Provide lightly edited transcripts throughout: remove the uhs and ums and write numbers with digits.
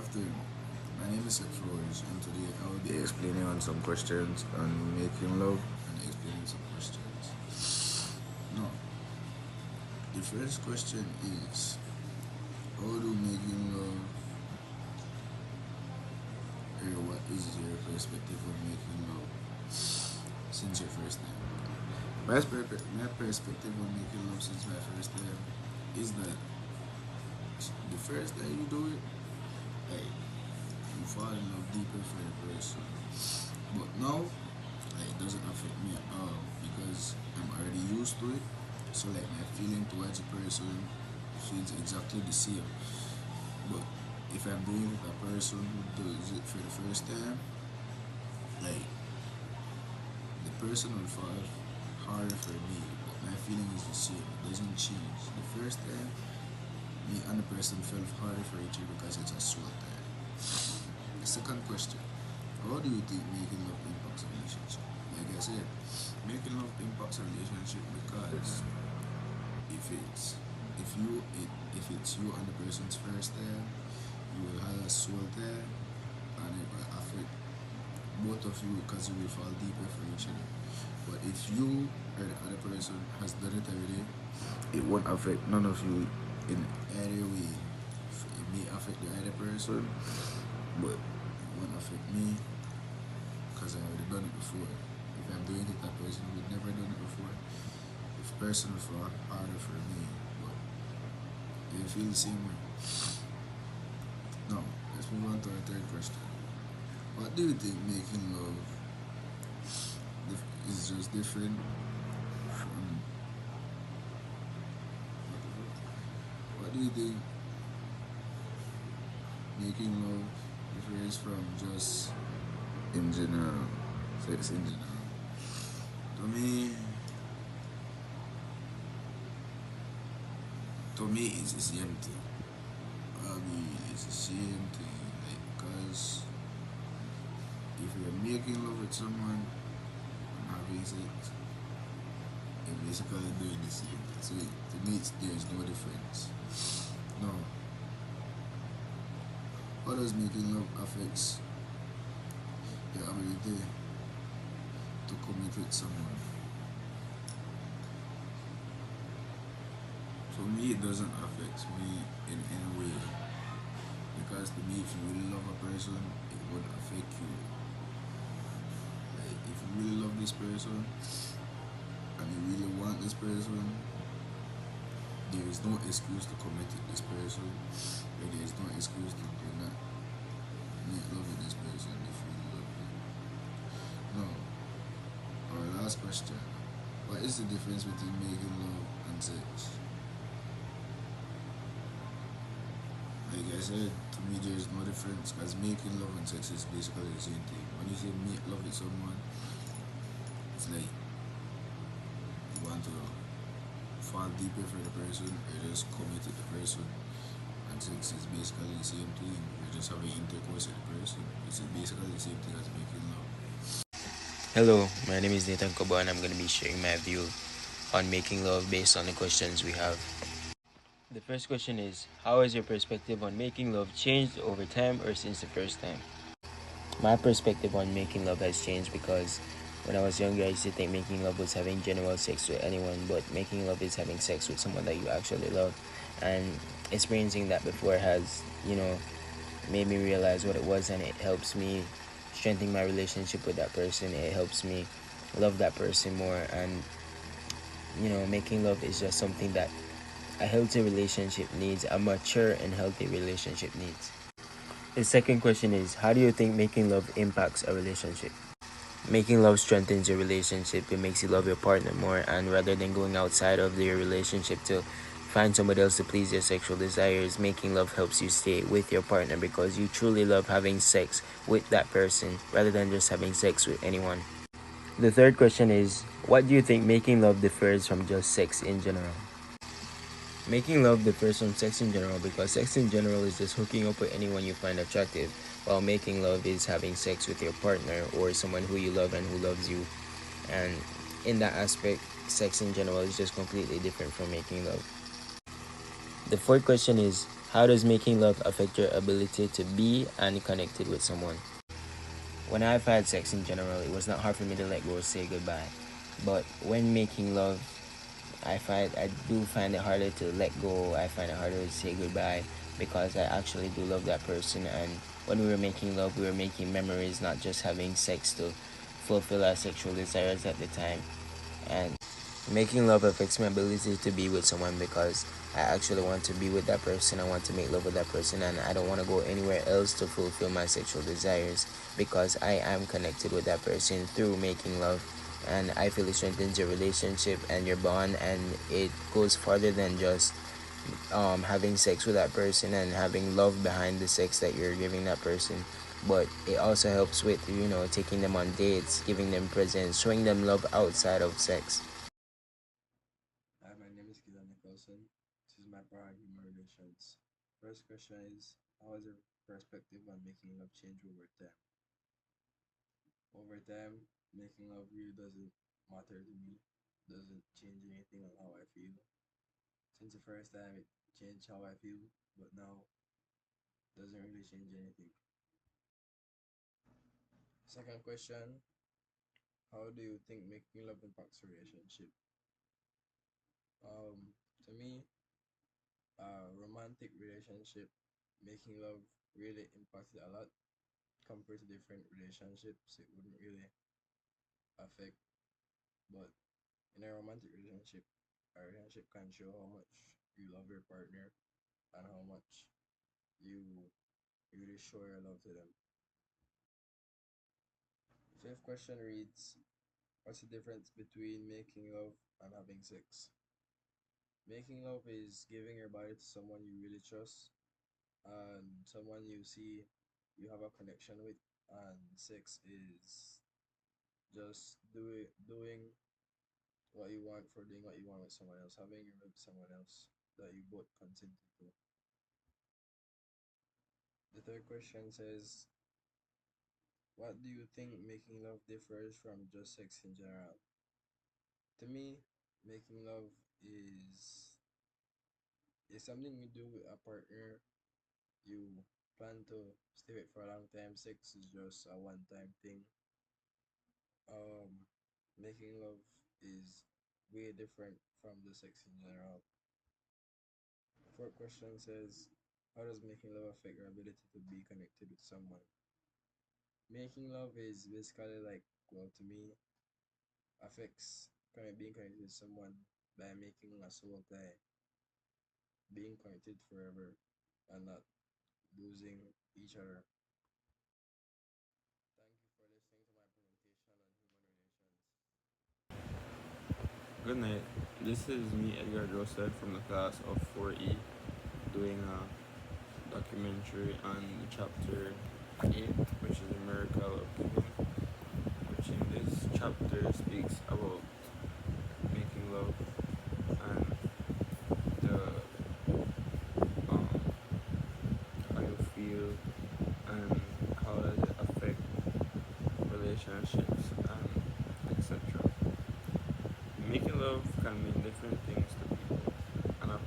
afternoon. My name is Flores, and today I will be explaining on some questions on making love and explaining some questions. Now, the first question is, how do making love, or what is your perspective on making love since your first time? My perspective on making love since my first time is that the first time you do it, like, you fall in love deeper for the person. But now, like, it doesn't affect me at all because I'm already used to it. So like my feeling towards a person feels exactly the same. But if I'm doing it with a person who does it for the first time, like the person will fall harder for me. But my feeling is the same. It doesn't change. The first time, me and the person fell harder for each other because it's a slow time. The second question: how do you think making love impacts a relationship? Like I said, making love impacts a relationship because if it's if you it, if it's you and the person's first time, you will have a soul there, and it will affect both of you because you will fall deeper for each other. But if you or the other person has done it already, it won't affect none of you in any way. It may affect the other person, but it won't affect me because I already done it before. If I'm doing it, that person who never done it before, if person will fall harder for me, but do you feel the same way? Now, let's move on to our third question. What do you think making love is just different from what do you think making love differs from just in general, sex in general? To me it's the same thing. I mean, it's the same thing, like, cause if you're making love with someone and having sex, you're basically doing the same thing. So to me, there's no difference. Now, how does making love affects your ability to commit with someone? For me, it doesn't affect me in any way because to me, if you really love a person, it would affect you. Like, if you really love this person and you really want this person, there is no excuse to commit with this person, or there is no excuse to do not make love with this person if you really love them. Now, our last question: what is the difference between making love and sex? Like I said, to me there is no difference because making love and sex is basically the same thing. When you say make love with someone, it's like you want to fall deeper for the person or just commit with the person. And sex is basically the same thing. You're just having intercourse with the person. It's basically the same thing as making love. Hello, my name is Nathan Kobo and I'm going to be sharing my view on making love based on the questions we have. The first question is, how has your perspective on making love changed over time or since the first time? My perspective on making love has changed because when I was younger, I used to think making love was having general sex with anyone, but making love is having sex with someone that you actually love. And experiencing that before has, made me realize what it was, and it helps me strengthen my relationship with that person. It helps me love that person more, and making love is just something that a healthy relationship needs, a mature and healthy relationship needs. The second question is, how do you think making love impacts a relationship? Making love strengthens your relationship. It makes you love your partner more, and rather than going outside of your relationship to find somebody else to please your sexual desires, making love helps you stay with your partner because you truly love having sex with that person rather than just having sex with anyone. The third question is, what do you think making love differs from just sex in general? Making love differs from sex in general because sex in general is just hooking up with anyone you find attractive, while making love is having sex with your partner or someone who you love and who loves you. And in that aspect, sex in general is just completely different from making love. The fourth question is, How does making love affect your ability to be and connected with someone? When I've had sex in general, it was not hard for me to let go or say goodbye. But when making love, I do find it harder to let go. I find it harder to say goodbye because I actually do love that person. And when we were making love, we were making memories, not just having sex to fulfill our sexual desires at the time. And making love affects my ability to be with someone because I actually want to be with that person. I want to make love with that person, and I don't want to go anywhere else to fulfill my sexual desires because I am connected with that person through making love. And I feel it strengthens your relationship and your bond, and it goes farther than just having sex with that person and having love behind the sex that you're giving that person. But it also helps with, taking them on dates, giving them presents, showing them love outside of sex. Hi, my name is Kiza Nicholson. This is my part of human relations. First question is, how has your perspective on making love change over time? Over time, making love really doesn't matter to me, doesn't change anything on how I feel. Since the first time, it changed how I feel, but now doesn't really change anything. Second question, how do you think making love impacts relationship? To me, romantic relationship, making love really impacts it a lot compared to different relationships. It wouldn't really affect, but in a romantic relationship, a relationship can show how much you love your partner and how much you really show your love to them. Fifth question reads, what's the difference between making love and having sex? Making love is giving your body to someone you really trust and someone you see you have a connection with, and sex is just doing what you want for doing what you want with someone else, having your love with someone else that you both consented to. The third question says, what do you think making love differs from just sex in general? To me, making love is something you do with a partner you plan to stay with for a long time. Sex is just a one time thing. Um, Making love is way different from the sex in general. The fourth question says, how does making love affect your ability to be connected with someone? Making love is basically like, well, to me, affects kind of being connected with someone by making a soul tie, being connected forever and not losing each other. Thank you for listening to my presentation on human relations. Good night. This is me, Edgar Joseph, from the class of 4E, doing a documentary on chapter 8, which is the miracle of giving, which in this chapter speaks about making love and the um, how you feel and how does it affect relationships and etc. Making love can mean different things to people, and a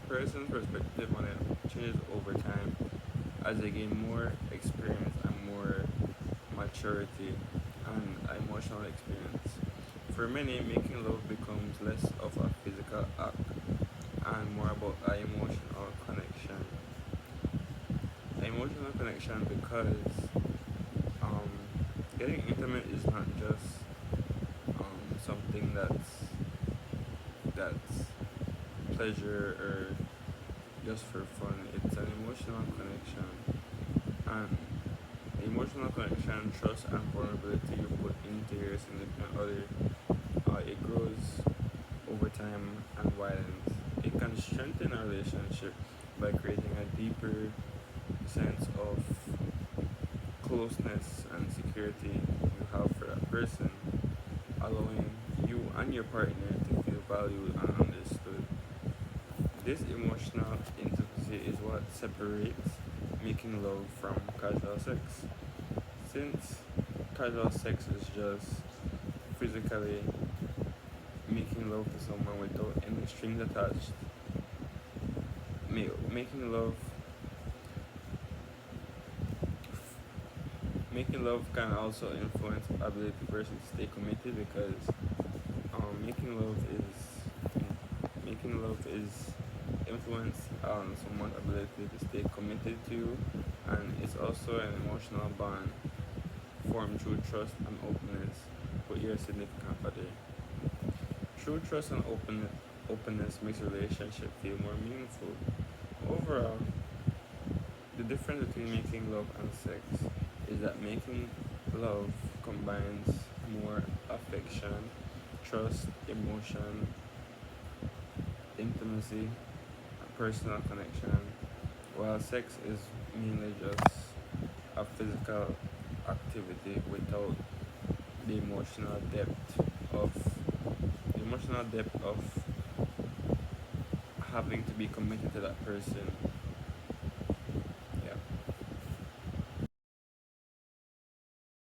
person's perspective on it changes over time as they gain more experience and more maturity and emotional experience. For many, making love becomes less of a physical act and more about an emotional connection. Emotional connection because um, getting intimate is not just something that's pleasure or just for fun. It's an emotional connection, and the emotional connection, trust, and vulnerability you put into your significant other, it grows over time and widens. It can strengthen a relationship by creating a deeper sense of closeness and security you have for that person, allowing you and your partner to feel valued and understood. This emotional intimacy is what separates making love from casual sex. Since casual sex is just physically making love to someone without any strings attached, making love Making love can also influence ability of the person to stay committed because um, making love is making love is influence on someone's ability to stay committed to you, and it's also an emotional bond formed through trust and openness with your significant other. True trust and openness makes a relationship feel more meaningful. Overall, the difference between making love and sex is that making love combines more affection, trust, emotion, intimacy, and personal connection, while sex is mainly just a physical activity without the of emotional depth of having to be committed to that person